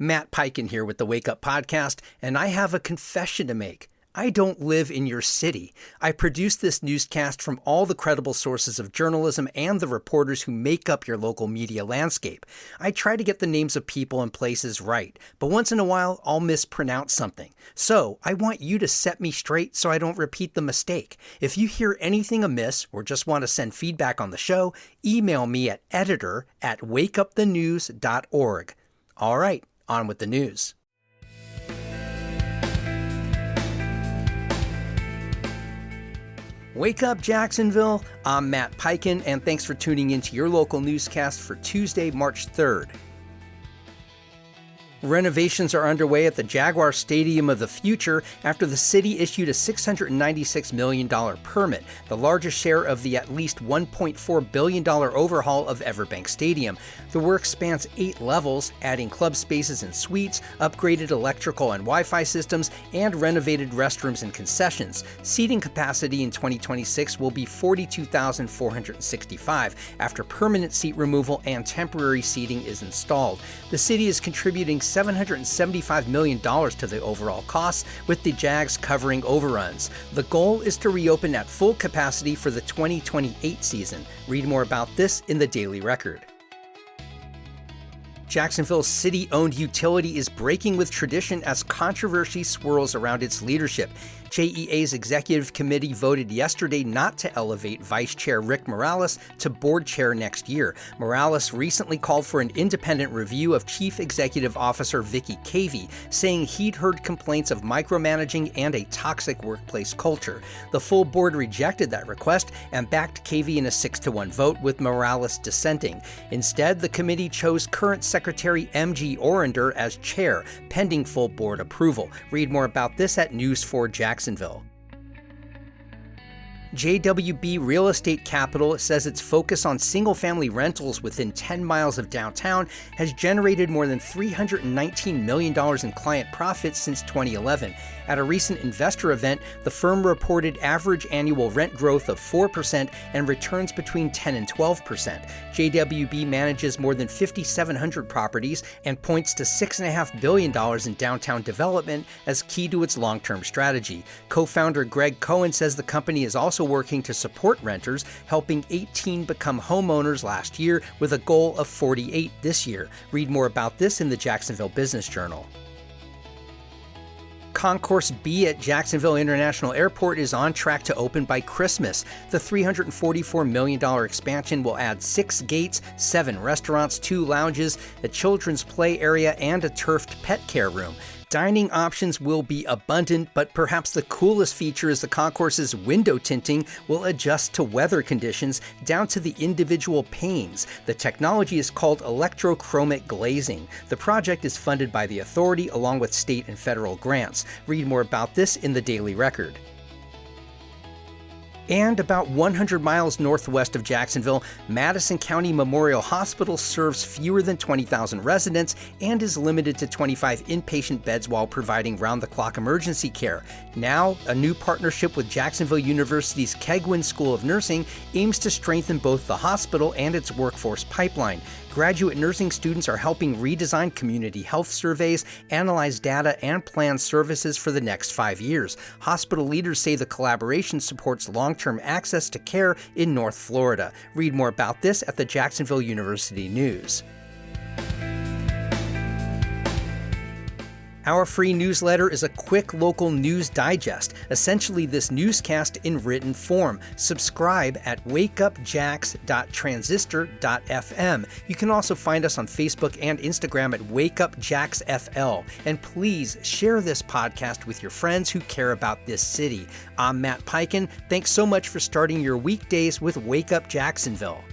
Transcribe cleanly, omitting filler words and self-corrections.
Matt Peiken here with the Wake Up Podcast, and I have a confession to make. I don't live in your city. I produce this newscast from all the credible sources of journalism and the reporters who make up your local media landscape. I try to get the names of people and places right, but once in a while, I'll mispronounce something. So I want you to set me straight so I don't repeat the mistake. If you hear anything amiss or just want to send feedback on the show, email me at editor@wakeupthenews.org. All right, on with the news. Wake up, Jacksonville. I'm Matt Peiken, and thanks for tuning in to your local newscast for Tuesday, March 3rd. Renovations are underway at the Jaguar Stadium of the Future after the city issued a $696 million permit, the largest share of the at least $1.4 billion overhaul of Everbank Stadium. The work spans 8 levels, adding club spaces and suites, upgraded electrical and Wi-Fi systems, and renovated restrooms and concessions. Seating capacity in 2026 will be 42,465 after permanent seat removal and temporary seating is installed. The city is contributing $775 million to the overall costs, with the Jags covering overruns. The goal is to reopen at full capacity for the 2028 season. Read more about this in the Daily Record. Jacksonville's city-owned utility is breaking with tradition as controversy swirls around its leadership. JEA's executive committee voted yesterday not to elevate Vice Chair Rick Morales to board chair next year. Morales recently called for an independent review of Chief Executive Officer Vicky Cavey, saying he'd heard complaints of micromanaging and a toxic workplace culture. The full board rejected that request and backed Cavey in a 6-1 vote, with Morales dissenting. Instead, the committee chose current Secretary M.G. Orender as chair, pending full board approval. Read more about this at News4 Jacksonville. JWB Real Estate Capital says its focus on single-family rentals within 10 miles of downtown has generated more than $319 million in client profits since 2011. At a recent investor event, the firm reported average annual rent growth of 4% and returns between 10 and 12%. JWB manages more than 5,700 properties and points to $6.5 billion in downtown development as key to its long-term strategy. Co-founder Greg Cohen says the company is also working to support renters, helping 18 become homeowners last year with a goal of 48 this year. Read more about this in the Jacksonville Business Journal. Concourse B at Jacksonville International Airport is on track to open by Christmas. The $344 million expansion will add 6 gates, 7 restaurants, 2 lounges, a children's play area, and a turfed pet care room. Dining options will be abundant, but perhaps the coolest feature is the concourse's window tinting will adjust to weather conditions down to the individual panes. The technology is called electrochromic glazing. The project is funded by the authority along with state and federal grants. Read more about this in the Daily Record. And about 100 miles northwest of Jacksonville, Madison County Memorial Hospital serves fewer than 20,000 residents and is limited to 25 inpatient beds while providing round-the-clock emergency care. Now, a new partnership with Jacksonville University's Kegwin School of Nursing aims to strengthen both the hospital and its workforce pipeline. Graduate nursing students are helping redesign community health surveys, analyze data, and plan services for the next 5 years. Hospital leaders say the collaboration supports long-term access to care in North Florida. Read more about this at the Jacksonville University News. Our free newsletter is a quick local news digest, essentially this newscast in written form. Subscribe at wakeupjacks.transistor.fm. You can also find us on Facebook and Instagram at wakeupjacksfl. And please share this podcast with your friends who care about this city. I'm Matt Peiken. Thanks so much for starting your weekdays with Wake Up Jacksonville.